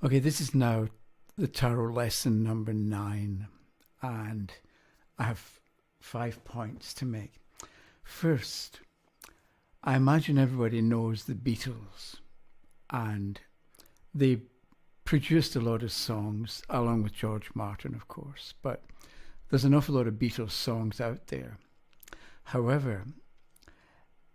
Okay, this is now the tarot lesson number 9, and I have 5 points to make. First, I imagine everybody knows the Beatles, and they produced a lot of songs, along with George Martin, of course, but there's an awful lot of Beatles songs out there. However,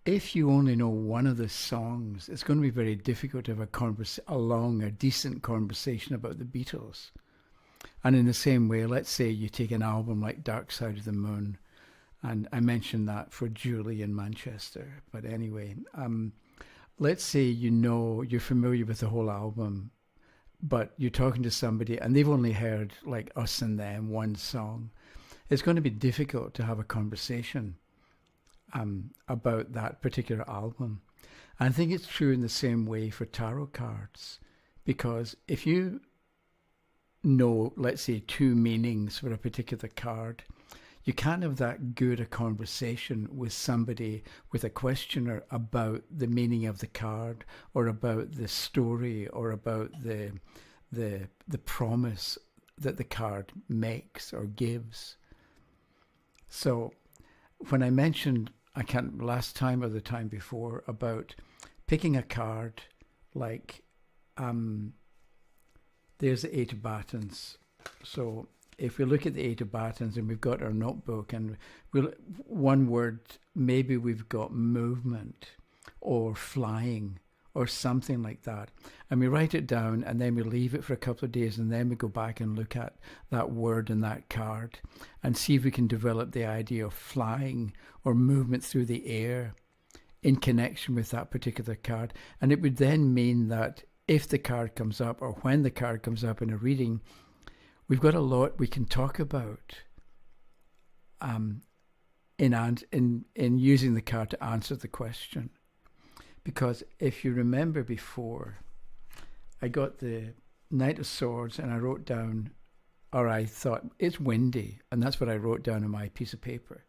if you only know one of the songs, it's going to be very difficult to have a decent conversation about the Beatles. And in the same way, let's say you take an album like Dark Side of the Moon, and I mentioned that for Julie in Manchester. But anyway, let's say you're familiar with the whole album, but you're talking to somebody and they've only heard like Us and Them, one song. It's going to be difficult to have a conversation about that particular album. And I think it's true in the same way for tarot cards, because if you know, let's say, 2 meanings for a particular card, you can't have that good a conversation with somebody with a questioner about the meaning of the card, or about the story, or about the promise that the card makes or gives. So when I mentioned, I can't last time or the time before, about picking a card like there's the 8 of Batons. So if we look at the 8 of Batons and we've got our notebook, and one word, maybe we've got movement or flying or something like that, and we write it down, and then we leave it for a couple of days, and then we go back and look at that word in that card and see if we can develop the idea of flying or movement through the air in connection with that particular card. And it would then mean that if the card comes up, or when the card comes up in a reading, we've got a lot we can talk about in using the card to answer the question. Because if you remember before, I got the Knight of Swords and I wrote down, or I thought, it's windy, and that's what I wrote down on my piece of paper.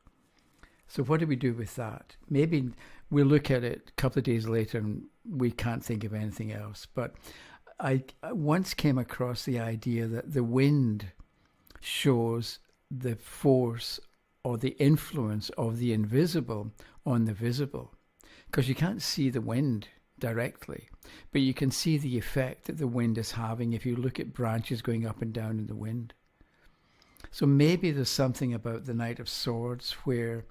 So what do we do with that? Maybe we'll look at it a couple of days later and we can't think of anything else. But I once came across the idea that the wind shows the force or the influence of the invisible on the visible. Because you can't see the wind directly, but you can see the effect that the wind is having if you look at branches going up and down in the wind. So maybe there's something about the Knight of Swords where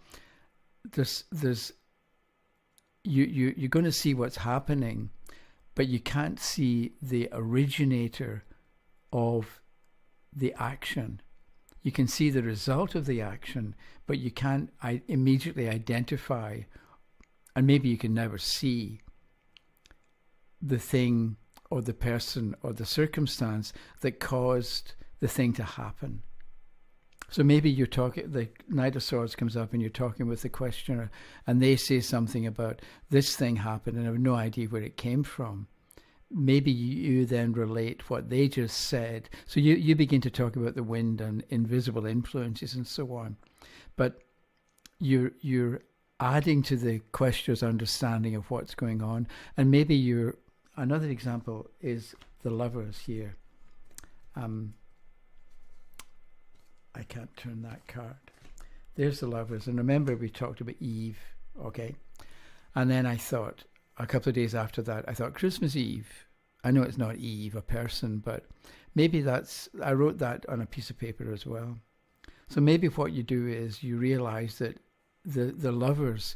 you're going to see what's happening, but you can't see the originator of the action. You can see the result of the action, but you can't immediately identify, and maybe you can never see the thing or the person or the circumstance that caused the thing to happen. So maybe you're talking, the Knight of Swords comes up and you're talking with the questioner and they say something about this thing happened and I have no idea where it came from. Maybe you then relate what they just said. So you begin to talk about the wind and invisible influences and so on. But you're adding to the questioner's understanding of what's going on. And maybe another example is the Lovers here. I can't turn that card. There's the Lovers. And remember, we talked about Eve, okay? And then I thought, a couple of days after that, I thought Christmas Eve. I know it's not Eve, a person, but maybe I wrote that on a piece of paper as well. So maybe what you do is you realize that the Lovers,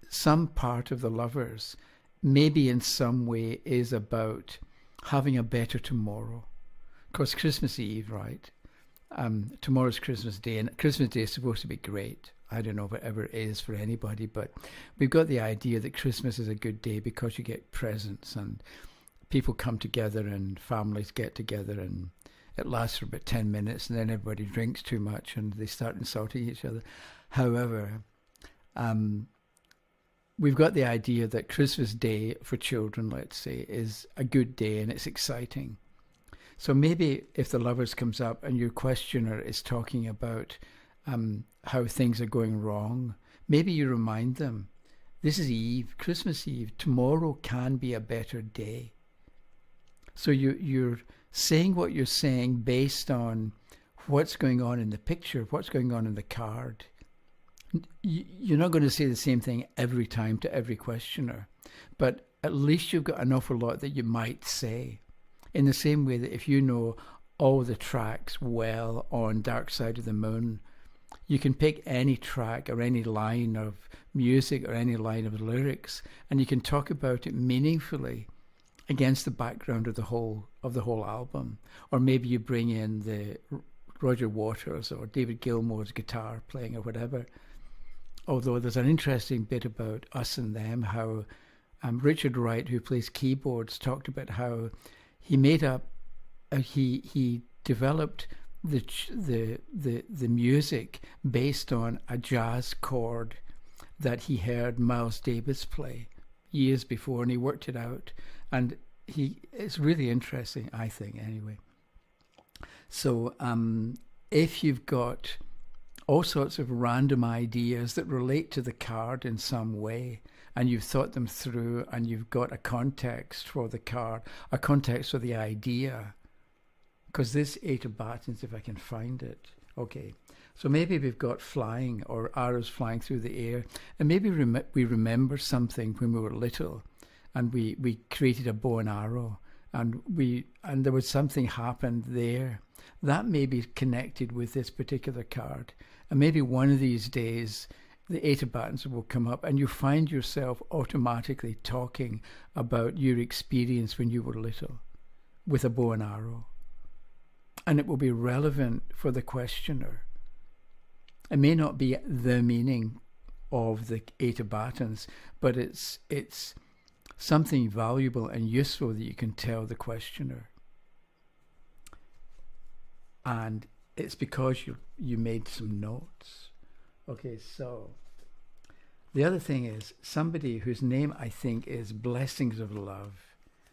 some part of the Lovers, maybe in some way is about having a better tomorrow. Of course, Christmas Eve, right? Tomorrow's Christmas Day, and Christmas Day is supposed to be great. I don't know whatever it is for anybody, but we've got the idea that Christmas is a good day because you get presents and people come together and families get together, and it lasts for about 10 minutes and then everybody drinks too much and they start insulting each other. However, we've got the idea that Christmas Day for children, let's say, is a good day and it's exciting. So maybe if the Lovers comes up and your questioner is talking about how things are going wrong, maybe you remind them, this is Eve, Christmas Eve, tomorrow can be a better day. So you're saying what you're saying based on what's going on in the picture, what's going on in the card. You're not going to say the same thing every time to every questioner, but at least you've got an awful lot that you might say. In the same way that if you know all the tracks well on Dark Side of the Moon, you can pick any track or any line of music or any line of lyrics, and you can talk about it meaningfully against the background of the whole album. Or maybe you bring in the Roger Waters or David Gilmour's guitar playing or whatever. Although there's an interesting bit about Us and Them, how Richard Wright, who plays keyboards, talked about how he made up, he developed the music based on a jazz chord that he heard Miles Davis play years before, and he worked it out. And it's really interesting, I think, anyway. So if you've got all sorts of random ideas that relate to the card in some way, and you've thought them through, and you've got a context for the card, a context for the idea, because this 8 of Batons, if I can find it, okay. So maybe we've got flying or arrows flying through the air, and maybe we remember something when we were little, and we created a bow and arrow, and there was something happened there that may be connected with this particular card. And maybe one of these days, the 8 of Batons will come up, and you find yourself automatically talking about your experience when you were little with a bow and arrow. And it will be relevant for the questioner. It may not be the meaning of the 8 of Batons, but it's something valuable and useful that you can tell the questioner. And it's because you made some notes. Okay, so the other thing is, somebody whose name I think is Blessings of Love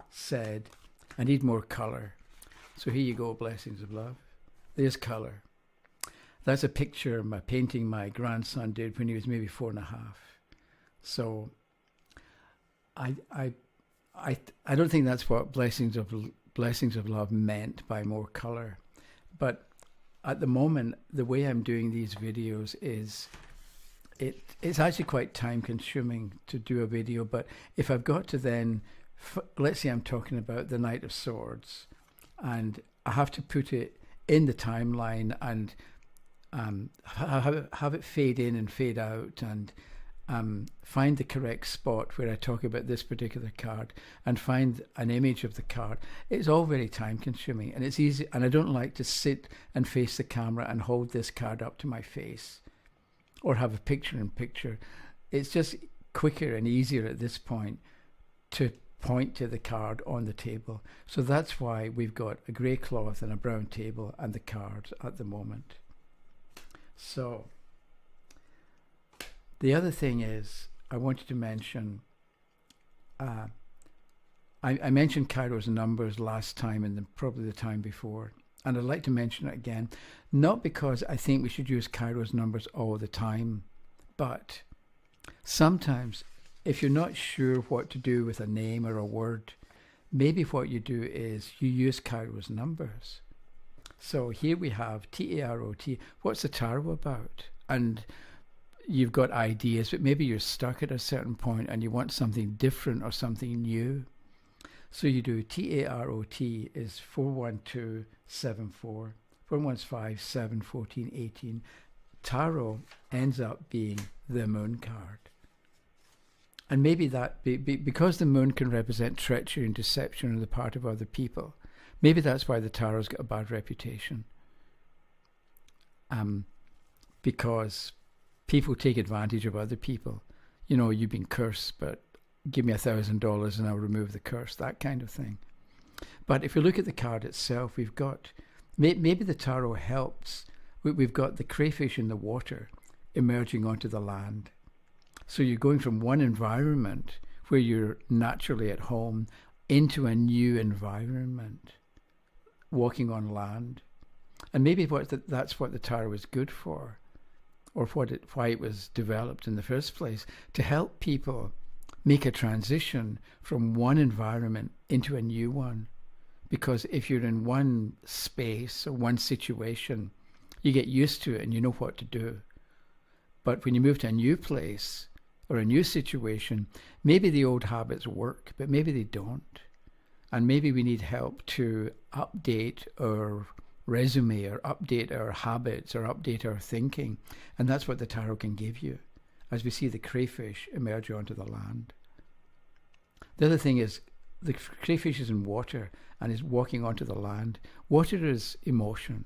said, I need more colour. So here you go, Blessings of Love. There's colour. That's a picture of my painting my grandson did when he was maybe 4.5. So I don't think that's what Blessings of Love meant by more colour. But at the moment, the way I'm doing these videos is it's actually quite time consuming to do a video. But if I've got to then, let's say I'm talking about the Knight of Swords, and I have to put it in the timeline and have it fade in and fade out, and find the correct spot where I talk about this particular card and find an image of the card. It's all very time consuming, and it's easy, and I don't like to sit and face the camera and hold this card up to my face or have a picture-in-picture. It's just quicker and easier at this point to point to the card on the table. So that's why we've got a grey cloth and a brown table and the cards at the moment. So the other thing is, I wanted to mention, I mentioned Cairo's numbers last time and probably the time before, and I'd like to mention it again, not because I think we should use Cairo's numbers all the time, but sometimes if you're not sure what to do with a name or a word, maybe what you do is you use Cairo's numbers. So here we have T-A-R-O-T. What's the tarot about? And you've got ideas, but maybe you're stuck at a certain point and you want something different or something new. So you do T-A-R-O-T is 41274, 415, 7, 14, 18. Tarot ends up being the moon card. And maybe that, because the moon can represent treachery and deception on the part of other people, maybe that's why the tarot's got a bad reputation. Because people take advantage of other people. You know, you've been cursed, but give me $1,000 and I'll remove the curse, that kind of thing. But if you look at the card itself, we've got, maybe the tarot helps. We've got the crayfish in the water emerging onto the land. So you're going from one environment where you're naturally at home into a new environment, walking on land. And maybe that's what the tarot is good for, or why it was developed in the first place, to help people make a transition from one environment into a new one. because if you're in one space or one situation, you get used to it and you know what to do. But when you move to a new place or a new situation, maybe the old habits work, but maybe they don't. And maybe we need help to update our resume or update our habits or update our thinking. And that's what the tarot can give you as we see the crayfish emerge onto the land. The other thing is the crayfish is in water and is walking onto the land. Water is emotion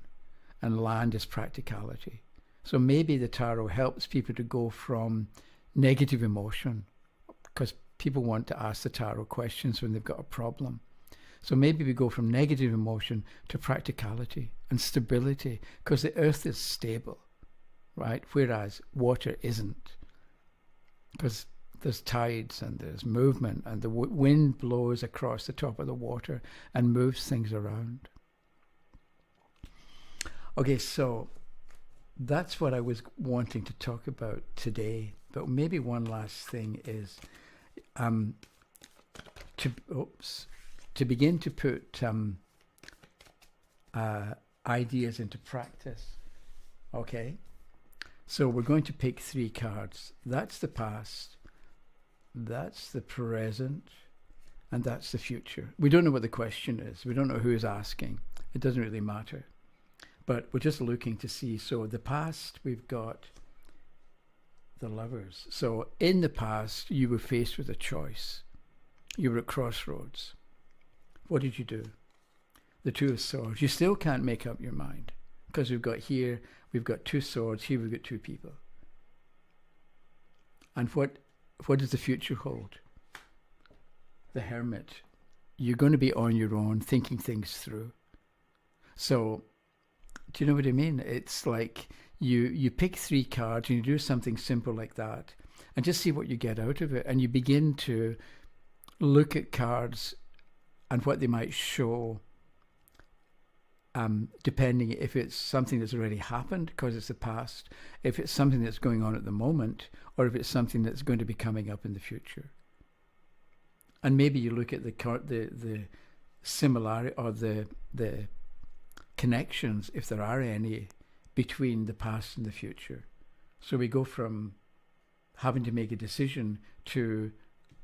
and land is practicality. So maybe the tarot helps people to go from negative emotion, because people want to ask the tarot questions when they've got a problem. So maybe we go from negative emotion to practicality and stability, because the earth is stable, right? Whereas water isn't, because there's tides and there's movement and the wind blows across the top of the water and moves things around. Okay, so that's what I was wanting to talk about today. But maybe one last thing is to begin to put ideas into practice. Okay, so we're going to pick 3 cards. That's the past, that's the present, and that's the future. We don't know what the question is. We don't know who is asking. It doesn't really matter. But we're just looking to see. So the past, we've got the Lovers. So in the past, you were faced with a choice. You were at crossroads. What did you do? The 2 of Swords. You still can't make up your mind, because we've got 2 swords. Here we've got 2 people. And what does the future hold? The Hermit. You're going to be on your own, thinking things through. So, do you know what I mean? It's like you pick 3 cards and you do something simple like that and just see what you get out of it. And you begin to look at cards and what they might show, depending if it's something that's already happened because it's the past, if it's something that's going on at the moment, or if it's something that's going to be coming up in the future. And maybe you look at the similarity or the connections, if there are any, between the past and the future. So we go from having to make a decision to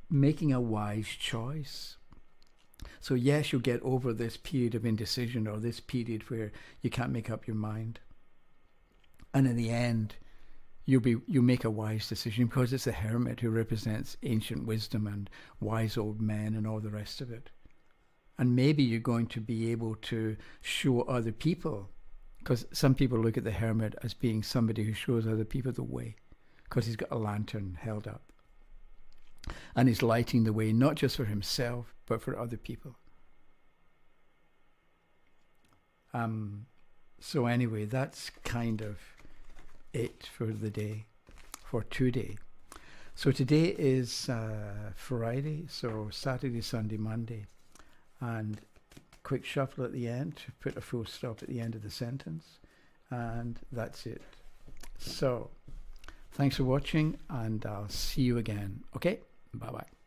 making a wise choice. So yes, you'll get over this period of indecision or this period where you can't make up your mind. And in the end, you'll make a wise decision, because it's the Hermit who represents ancient wisdom and wise old men and all the rest of it. And maybe you're going to be able to show other people, because some people look at the Hermit as being somebody who shows other people the way, because he's got a lantern held up. And he's lighting the way, not just for himself, but for other people. So anyway, that's kind of it for the day, for today. So today is Friday, so Saturday, Sunday, Monday. And quick shuffle at the end to put a full stop at the end of the sentence. And that's it. So thanks for watching, and I'll see you again. Okay? Bye-bye.